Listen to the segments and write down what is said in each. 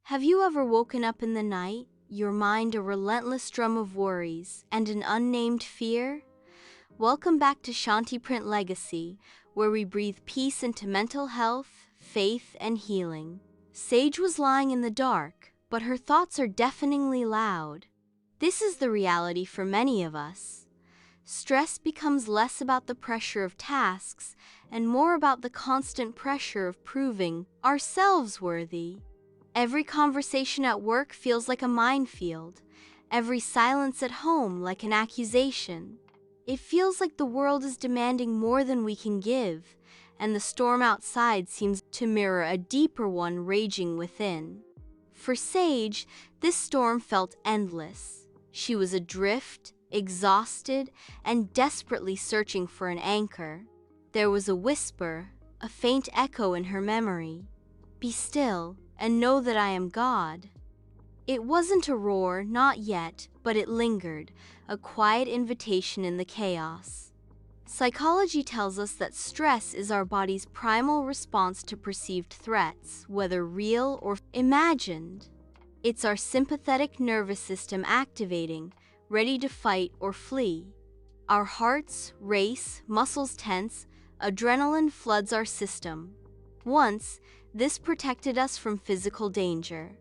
Have you ever woken up in the night, your mind a relentless drum of worries, and an unnamed fear? Welcome back to Shanti Print Legacy, where we breathe peace into mental health, faith, and healing. Sage was lying in the dark, but her thoughts are deafeningly loud. This is the reality for many of us. Stress becomes less about the pressure of tasks and more about the constant pressure of proving ourselves worthy. Every conversation at work feels like a minefield, every silence at home like an accusation. It feels like the world is demanding more than we can give, and the storm outside seems to mirror a deeper one raging within. For Sage, this storm felt endless. She was adrift, exhausted, and desperately searching for an anchor. There was a whisper, a faint echo in her memory. "Be still, and know that I am God." It wasn't a roar, not yet, but it lingered, a quiet invitation in the chaos. Psychology tells us that stress is our body's primal response to perceived threats, whether real or imagined. It's our sympathetic nervous system activating, ready to fight or flee. Our hearts race, muscles tense, adrenaline floods our system. Once, this protected us from physical danger.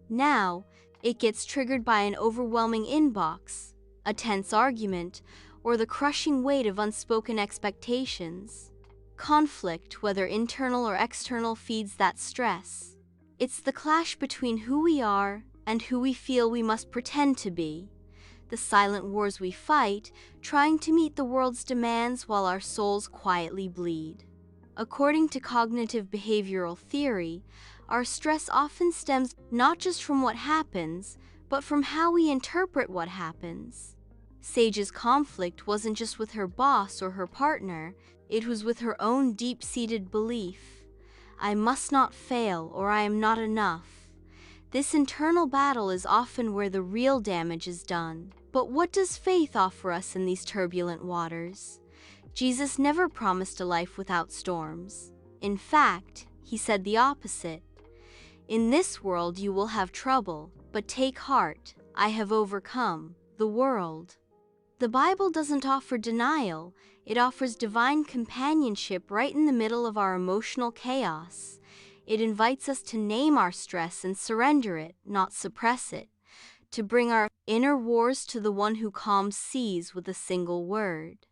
Now, it gets triggered by an overwhelming inbox, a tense argument, or the crushing weight of unspoken expectations. Conflict, whether internal or external, feeds that stress. It's the clash between who we are and who we feel we must pretend to be. The silent wars we fight, trying to meet the world's demands while our souls quietly bleed. According to cognitive behavioral theory, our stress often stems not just from what happens, but from how we interpret what happens. Sage's conflict wasn't just with her boss or her partner, it was with her own deep-seated belief. I must not fail, or I am not enough. This internal battle is often where the real damage is done. But what does faith offer us in these turbulent waters? Jesus never promised a life without storms. In fact, he said the opposite. "In this world you will have trouble, but take heart, I have overcome the world." The Bible doesn't offer denial, it offers divine companionship right in the middle of our emotional chaos. It invites us to name our stress and surrender it, not suppress it, to bring our inner wars to the one who calms seas with a single word.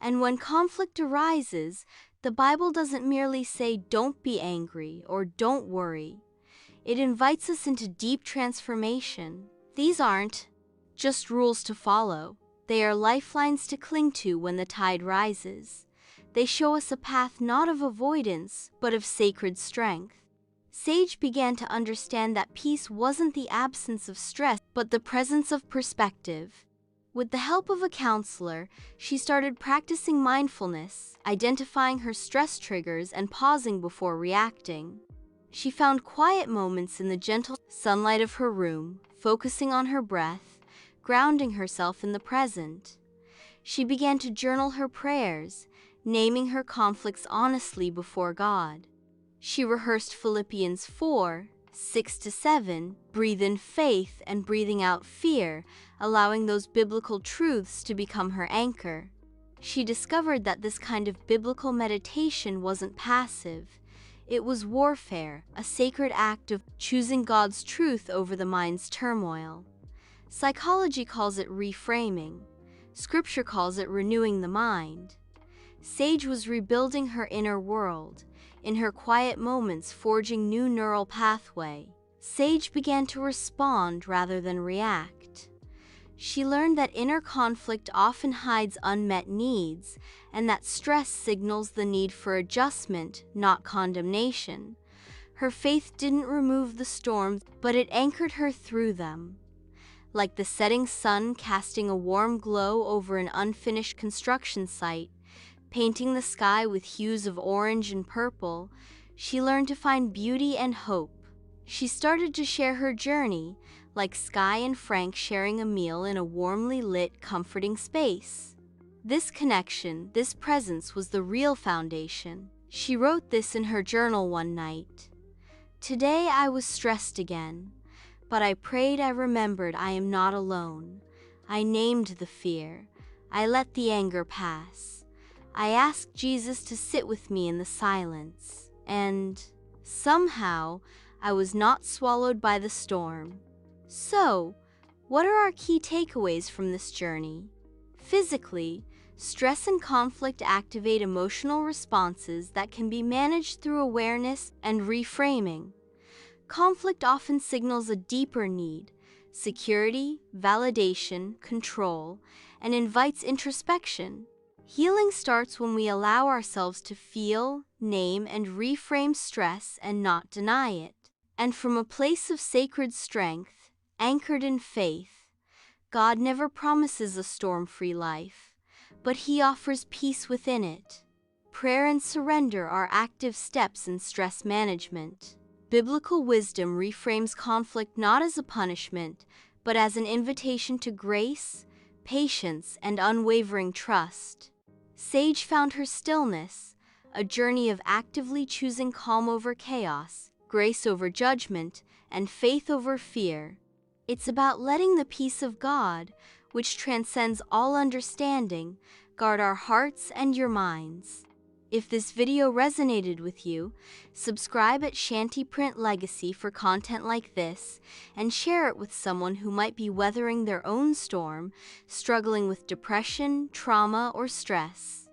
And when conflict arises, the Bible doesn't merely say don't be angry or don't worry. It invites us into deep transformation. These aren't just rules to follow. They are lifelines to cling to when the tide rises. They show us a path not of avoidance, but of sacred strength. Sage began to understand that peace wasn't the absence of stress, but the presence of perspective. With the help of a counselor, she started practicing mindfulness, identifying her stress triggers and pausing before reacting. She found quiet moments in the gentle sunlight of her room, focusing on her breath, grounding herself in the present. She began to journal her prayers, naming her conflicts honestly before God. She rehearsed Philippians 4:6-7, breathe in faith and breathing out fear, allowing those biblical truths to become her anchor. She discovered that this kind of biblical meditation wasn't passive. It was warfare, a sacred act of choosing God's truth over the mind's turmoil. Psychology calls it reframing. Scripture calls it renewing the mind. Sage was rebuilding her inner world, in her quiet moments forging new neural pathway. Sage began to respond rather than react. She learned that inner conflict often hides unmet needs, and that stress signals the need for adjustment, not condemnation. Her faith didn't remove the storms, but it anchored her through them. Like the setting sun casting a warm glow over an unfinished construction site, painting the sky with hues of orange and purple, she learned to find beauty and hope. She started to share her journey, like Sky and Frank sharing a meal in a warmly lit, comforting space. This connection, this presence was the real foundation. She wrote this in her journal one night. Today I was stressed again, but I prayed. I remembered I am not alone. I named the fear. I let the anger pass. I asked Jesus to sit with me in the silence, and somehow I was not swallowed by the storm. So, what are our key takeaways from this journey? Physically, stress and conflict activate emotional responses that can be managed through awareness and reframing. Conflict often signals a deeper need: security, validation, control, and invites introspection. Healing starts when we allow ourselves to feel, name, and reframe stress and not deny it. And from a place of sacred strength, anchored in faith, God never promises a storm-free life, but He offers peace within it. Prayer and surrender are active steps in stress management. Biblical wisdom reframes conflict not as a punishment, but as an invitation to grace, patience, and unwavering trust. Sage found her stillness, a journey of actively choosing calm over chaos, grace over judgment, and faith over fear. It's about letting the peace of God, which transcends all understanding, guard our hearts and your minds. If this video resonated with you, subscribe at Shanti Print Legacy for content like this, and share it with someone who might be weathering their own storm, struggling with depression, trauma, or stress.